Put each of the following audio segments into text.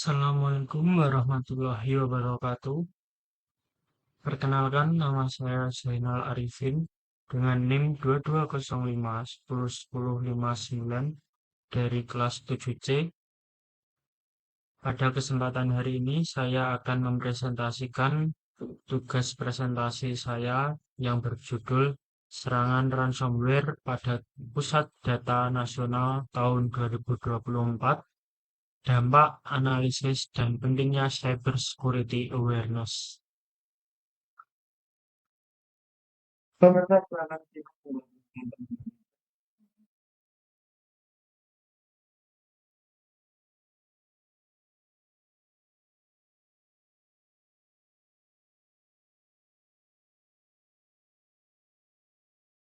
Assalamualaikum warahmatullahi wabarakatuh. Perkenalkan, nama saya Zainal Arifin dengan NIM 2205 dari kelas 7C. Pada kesempatan hari ini, saya akan mempresentasikan tugas presentasi saya yang berjudul Serangan Ransomware pada Pusat Data Nasional tahun 2024, Dampak, Analisis, dan Pentingnya Cyber Security Awareness. Pemirsa, silakan simak.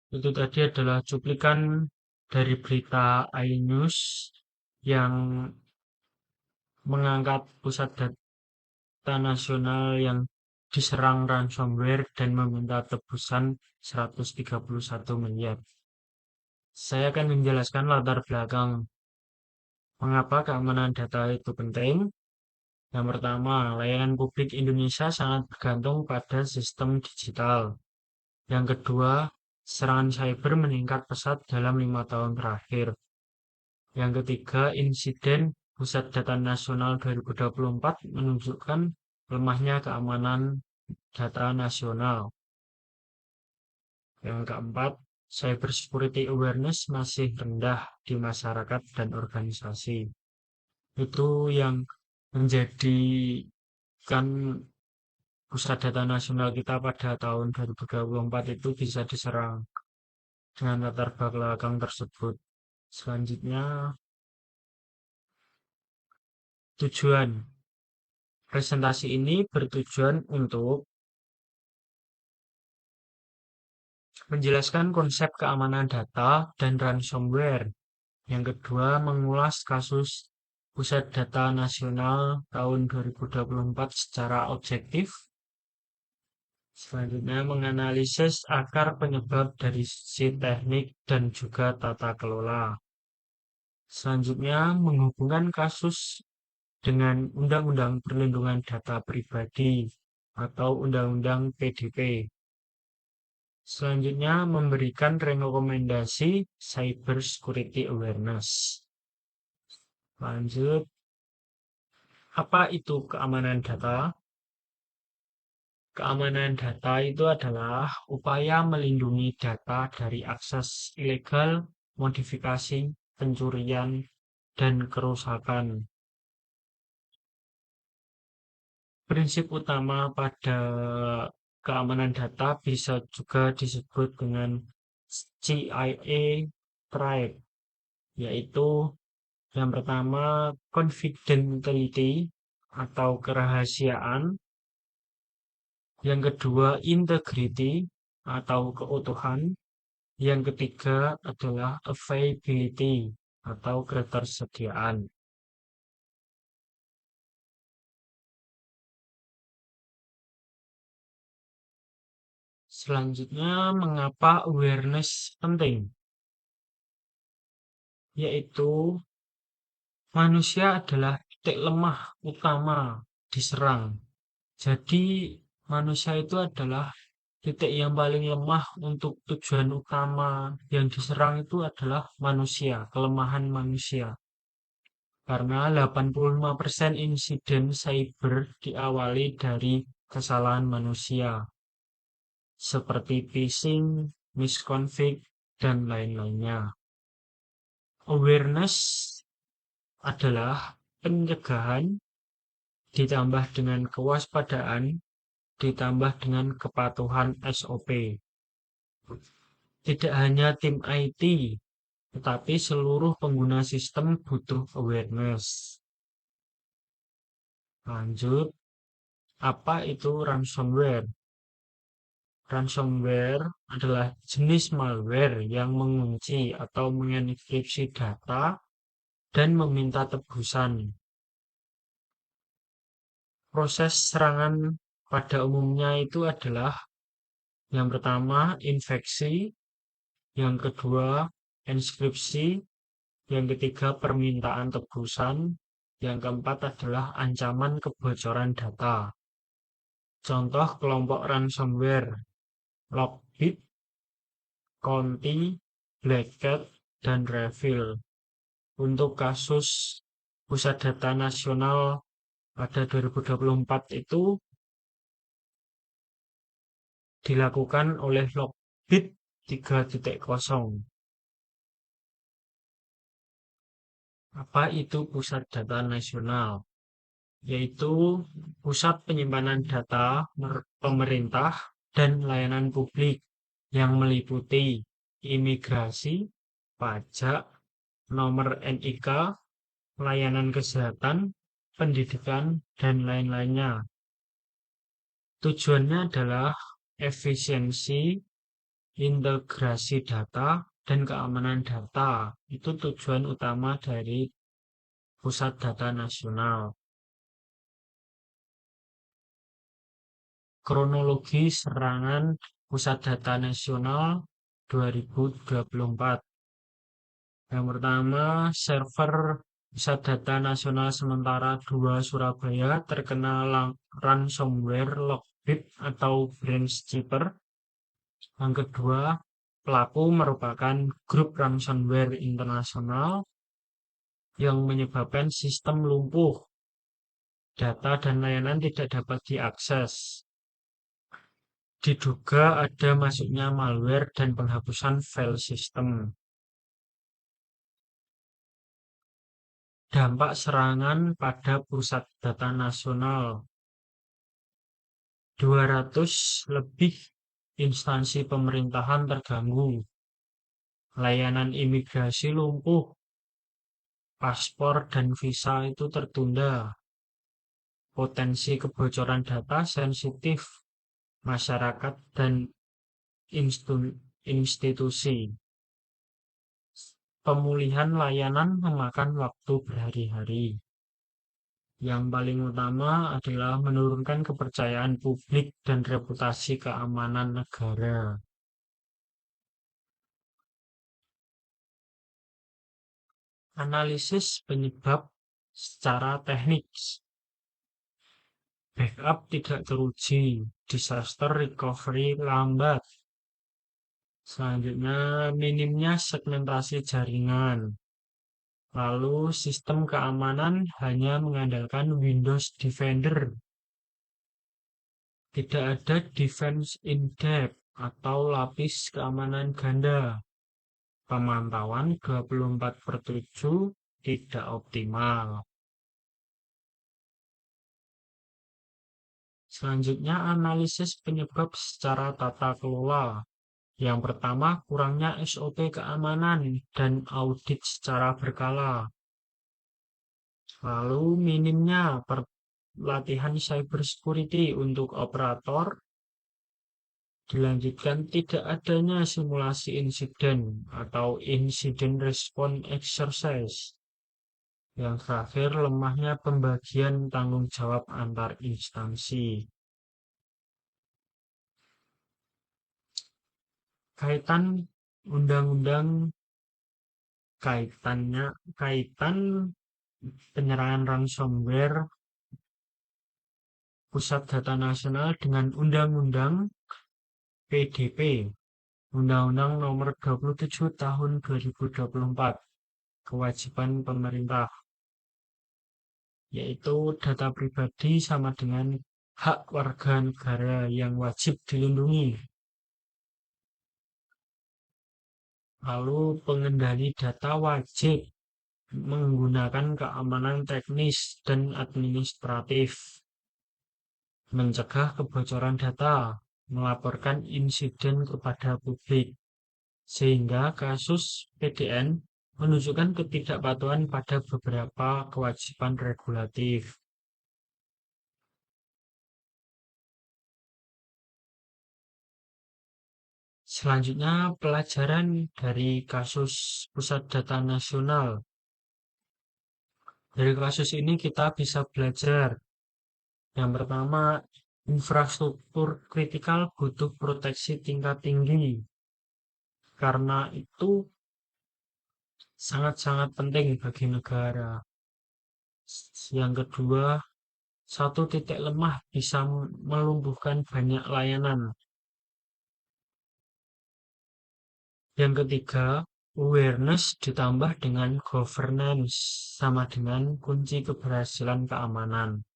Itu tadi adalah cuplikan dari berita iNews yang mengangkat pusat data nasional yang diserang ransomware dan meminta tebusan 131 miliar. Saya akan menjelaskan latar belakang mengapa keamanan data itu penting. Yang pertama, layanan publik Indonesia sangat bergantung pada sistem digital. Yang kedua, serangan cyber meningkat pesat dalam 5 tahun terakhir. Yang ketiga, insiden Pusat Data Nasional 2024 menunjukkan lemahnya keamanan data nasional. Yang keempat, cyber security awareness masih rendah di masyarakat dan organisasi. Itu yang menjadikan Pusat Data Nasional kita pada tahun 2024 itu bisa diserang dengan latar belakang tersebut. Selanjutnya, tujuan presentasi ini bertujuan untuk menjelaskan konsep keamanan data dan ransomware. Yang kedua, mengulas kasus Pusat Data Nasional tahun 2024 secara objektif. Selanjutnya, menganalisis akar penyebab dari sisi teknik dan juga tata kelola. Selanjutnya, menghubungkan kasus dengan Undang-Undang Perlindungan Data Pribadi atau Undang-Undang PDP. Selanjutnya, memberikan rekomendasi Cyber Security Awareness. Lanjut, apa itu keamanan data? Keamanan data itu adalah upaya melindungi data dari akses ilegal, modifikasi, pencurian, dan kerusakan. Prinsip utama pada keamanan data bisa juga disebut dengan CIA Tribe, yaitu yang pertama confidentiality atau kerahasiaan, yang kedua integrity atau keutuhan, yang ketiga adalah availability atau ketersediaan. Selanjutnya, mengapa awareness penting? Yaitu manusia adalah titik lemah utama diserang. Jadi manusia itu adalah titik yang paling lemah untuk tujuan utama yang diserang itu adalah manusia, kelemahan manusia. Karena 85% insiden cyber diawali dari kesalahan manusia, seperti phishing, misconfig, dan lain-lainnya. Awareness adalah pencegahan ditambah dengan kewaspadaan ditambah dengan kepatuhan SOP. Tidak hanya tim IT, tetapi seluruh pengguna sistem butuh awareness. Lanjut, apa itu ransomware? Ransomware adalah jenis malware yang mengunci atau mengenkripsi data dan meminta tebusan. Proses serangan pada umumnya itu adalah yang pertama infeksi, yang kedua enskripsi, yang ketiga permintaan tebusan, Yang keempat adalah ancaman kebocoran data. Contoh kelompok ransomware, Lockbit, Conti, Black Cat, dan Revil. Untuk kasus Pusat Data Nasional pada 2024 itu dilakukan oleh Lockbit 3.0. Apa itu Pusat Data Nasional? Yaitu pusat penyimpanan data pemerintah dan layanan publik yang meliputi imigrasi, pajak, nomor NIK, layanan kesehatan, pendidikan, dan lain-lainnya. Tujuannya adalah efisiensi, integrasi data, dan keamanan data. Itu tujuan utama dari Pusat Data Nasional. Kronologi serangan Pusat Data Nasional 2024. Yang pertama, server Pusat Data Nasional Sementara 2 Surabaya terkena ransomware Lockbit atau Brandkeeper. Yang kedua, pelaku merupakan grup ransomware internasional yang menyebabkan sistem lumpuh, data dan layanan tidak dapat diakses. Diduga ada masuknya malware dan penghapusan file sistem. Dampak serangan pada Pusat Data Nasional. 200 lebih instansi pemerintahan terganggu. Layanan imigrasi lumpuh. Paspor dan visa itu tertunda. Potensi kebocoran data sensitif masyarakat dan institusi. Pemulihan layanan memakan waktu berhari-hari. Yang paling utama adalah menurunkan kepercayaan publik dan reputasi keamanan negara. Analisis penyebab secara teknis. Backup tidak teruji, disaster recovery lambat. Selanjutnya, minimnya segmentasi jaringan. Lalu, sistem keamanan hanya mengandalkan Windows Defender. Tidak ada defense in depth atau lapis keamanan ganda. Pemantauan 24/7 tidak optimal. Selanjutnya, analisis penyebab secara tata kelola. Yang pertama, kurangnya SOP keamanan dan audit secara berkala. Lalu, minimnya pelatihan cybersecurity untuk operator. Dilanjutkan, tidak adanya simulasi insiden atau incident response exercise. Yang terakhir, lemahnya pembagian tanggung jawab antar instansi. Kaitan undang-undang kaitan penyerangan ransomware Pusat Data Nasional dengan Undang-Undang PDP, Undang-Undang Nomor 27 Tahun 2024, kewajiban pemerintah, yaitu data pribadi sama dengan hak warga negara yang wajib dilindungi. Lalu pengendali data wajib menggunakan keamanan teknis dan administratif, mencegah kebocoran data, melaporkan insiden kepada publik, sehingga kasus PDN menunjukkan ketidakpatuhan pada beberapa kewajiban regulatif. Selanjutnya, pelajaran dari kasus Pusat Data Nasional. Dari kasus ini kita bisa belajar. Yang pertama, infrastruktur kritikal butuh proteksi tingkat tinggi. Karena itu sangat-sangat penting bagi negara. Yang kedua, satu titik lemah bisa melumpuhkan banyak layanan. Yang ketiga, awareness ditambah dengan governance sama dengan kunci keberhasilan keamanan.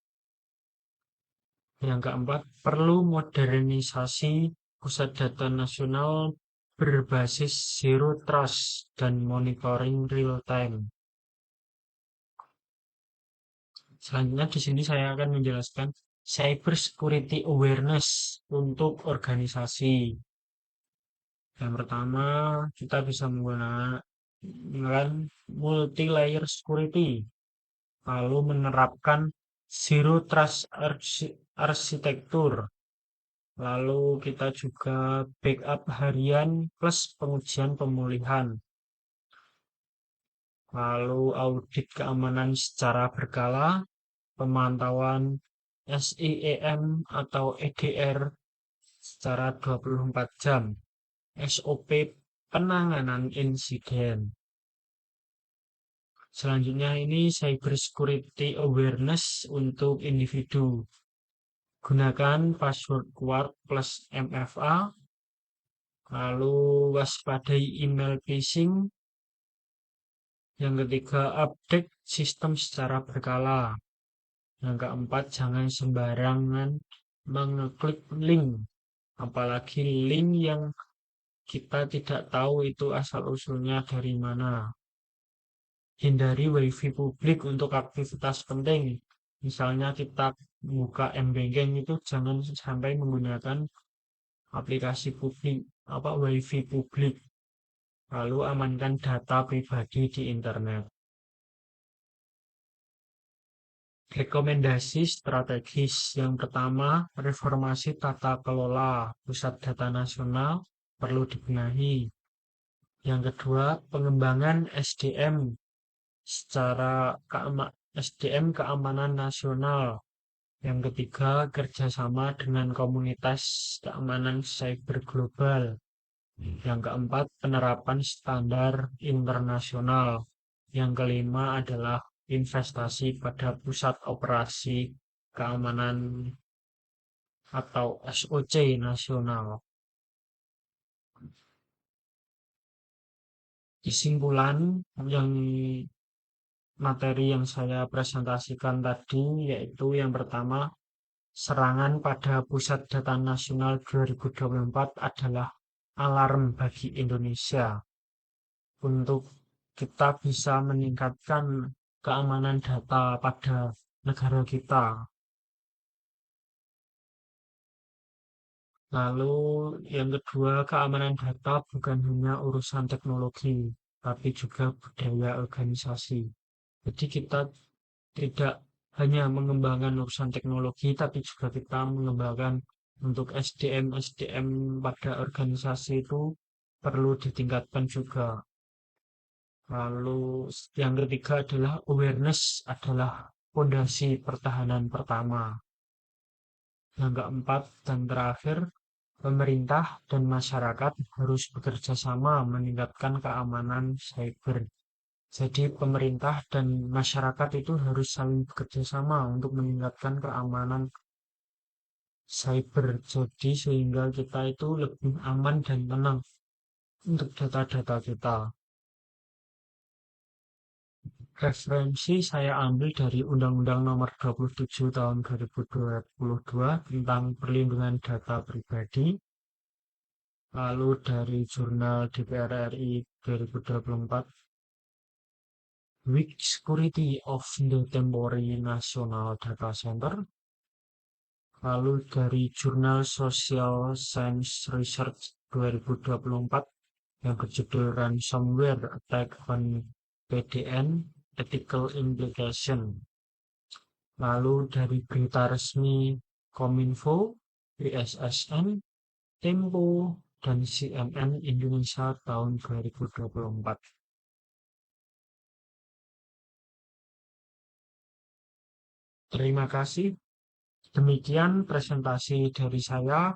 Yang keempat, perlu modernisasi pusat data nasional berbasis zero trust dan monitoring real time. Selanjutnya di sini saya akan menjelaskan cyber security awareness untuk organisasi. Yang pertama, kita bisa menggunakan multi-layer security, lalu menerapkan zero trust arsitektur. Lalu kita juga backup harian plus pengujian pemulihan. Lalu audit keamanan secara berkala, pemantauan SIEM atau EDR secara 24 jam, SOP penanganan insiden. Selanjutnya ini cyber security awareness untuk individu. Gunakan password kuat plus MFA, lalu waspadai email phishing. Yang ketiga, update sistem secara berkala. Yang keempat, jangan sembarangan mengeklik link, apalagi link yang kita tidak tahu itu asal-usulnya dari mana. Hindari wifi publik untuk aktivitas penting. Misalnya kita buka m-banking itu jangan sampai menggunakan aplikasi publik, wifi publik. Lalu amankan data pribadi di internet. Rekomendasi strategis yang pertama, reformasi tata kelola pusat data nasional perlu dibenahi. Yang kedua, pengembangan SDM keamanan nasional. Yang ketiga, kerjasama dengan komunitas keamanan cyber global. Yang keempat, penerapan standar internasional. Yang kelima adalah investasi pada pusat operasi keamanan atau SOC nasional. Kesimpulan yang materi yang saya presentasikan tadi yaitu yang pertama, serangan pada Pusat Data Nasional 2024 adalah alarm bagi Indonesia untuk kita bisa meningkatkan keamanan data pada negara kita. Lalu yang kedua, keamanan data bukan hanya urusan teknologi, tapi juga budaya organisasi. Jadi kita tidak hanya mengembangkan urusan teknologi, tapi juga kita mengembangkan untuk SDM pada organisasi itu perlu ditingkatkan juga. Lalu yang ketiga adalah awareness adalah fondasi pertahanan pertama. Yang keempat dan terakhir, pemerintah dan masyarakat harus bekerja sama meningkatkan keamanan cyber. Jadi pemerintah dan masyarakat itu harus saling bekerja sama untuk meningkatkan keamanan cyber. Jadi sehingga kita itu lebih aman dan tenang untuk data-data kita. Referensi saya ambil dari Undang-Undang Nomor 27 Tahun 2022 tentang perlindungan data pribadi, lalu dari Jurnal DPR RI 2024, Weak Security of the Temporary National Data Center, lalu dari Jurnal Social Science Research 2024 yang berjudul Ransomware Attack on PDN, Ethical Implication. Lalu dari berita resmi Kominfo, BSSN, Tempo, dan CNN Indonesia tahun 2024. Terima kasih. Demikian presentasi dari saya.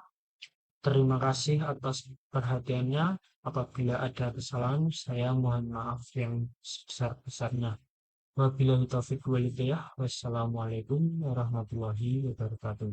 Terima kasih atas perhatiannya. Apabila ada kesalahan, saya mohon maaf yang sebesar-besarnya. Wabillahi taufiq wal hidayah. Wassalamualaikum warahmatullahi wabarakatuh.